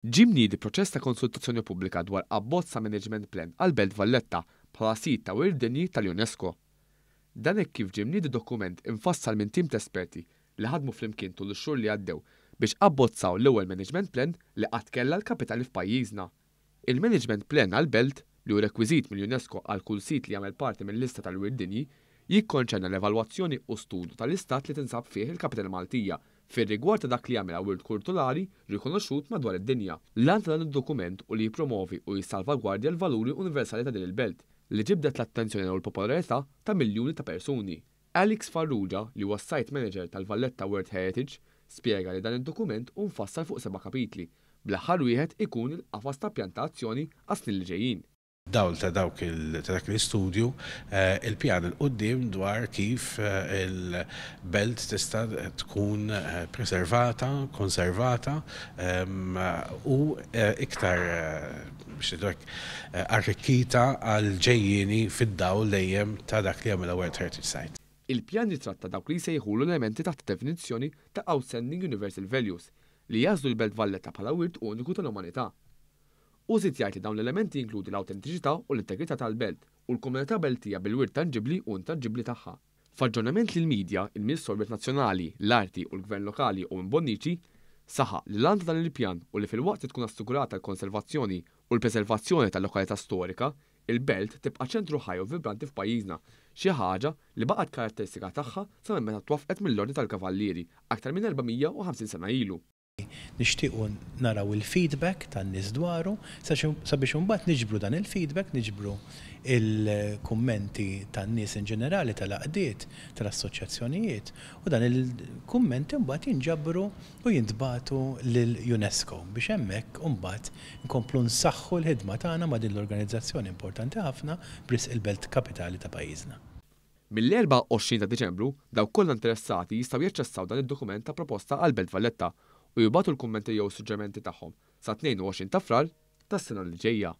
Ġimni di proċess ta' konsultazzjoni pubblika dwar abbozza management plan għal Belt Valletta bħala sit ta' Wirt Dinji tal-UNESCO. Dan hekk kif ġimni di dokument infassal minn tim ta' esperti li ħadmu flimkien tul ix-xhur li għaddew biex abbozzaw l-ewwel management plan li qatt kellha l-kapitali f'pajjiżna. Il-management plan għal Belt li hu rekwiżit mill-UNESCO għal kull sit li jagħmel parti mill-lista tal-Wirt Dinji jikkonċerna l-evalwazzjoni u studju tal-istat li tinsab fih il-kapitali Maltija fir-rigward ta' dak li jagħmel wirt kulturali rikonoxxut madwar id-dinja. L-għan ta' dan id-dokument u li jippromovi u jissalvagwardja l-valuri universali ta' din il-belt li ġibdet l-attenzjoni u l-popolarità ta' miljuni ta' persuni. Alex Farrugia li huwa site manager tal-Valletta World Heritage spjega li dan id-dokument hu mfassal fuq 7 kapitli, bl-aħħar wieħed ikun il-qafas ta' pjantazzjoni għas-snin li ġejjin. Dawl ta' dak l-istudju il-pjan il-qoddim dwar kif il-belt tista' tkun preservata, konservata u iktar arricchita għal ġejjieni fid-dawl dejjem ta' dak li għamilha World Heritage Site. Il-pjan jitratta dawk li jsejħulu l-elementi taħt definizzjoni ta' Outstanding Universal Values li jażlu l-Belt Valletta bħala wirt uniku tal-umanità. U żied jgħid li dawn l-elementi jinkludi l-awtentiċità u l-integrità tal-belt u l-komunità beltija bil-wirt tanġibli u intanġibli tagħha. F'aġġornament lill-midja, il-Ministru tal-Wirt Nazzjonali, l-Arti u l-Gvern Lokali u Bonnici saħaq li l-għan ta' dan il-pjan u li fil-waqt tkun assigurata l-konservazzjoni u l-preservazzjoni tal-lokalità storika, il-belt tibqa' ċentru ħaj u vibranti f'pajjiżna, xi ħaġa li baqgħet karatteristika tagħha sa meta twaffqet mill-Ordni tal-Kavallieri aktar minn 450 sena ilu. Nixtiequ naraw il-feedback tan-nies dwaru sabiex imbagħad niġbru dan il-feedback, niġbru il-kummenti tan-nies in ġenerali tal-għaqdiet, tal-assoċjazzjonijiet u dan il-kummenti mbagħad jinġabru u jintbagħtu lill-UNESCO biex hemmhekk mbagħad nkomplu nsaħħu l-ħidma tagħna ma' din l-organizzazzjoni importanti ħafna b'risq il-belt kapitali ta' pajjiżna. Mill-24 ta' Diċembru dawk kollha interessati jistgħu jaċċessaw dan id-dokument ta' proposta għal Belt Valletta u jibgħatu l-kummenti jew suġġerimenti tagħhom sa 22 ta' Frar tas-sena li ġejja.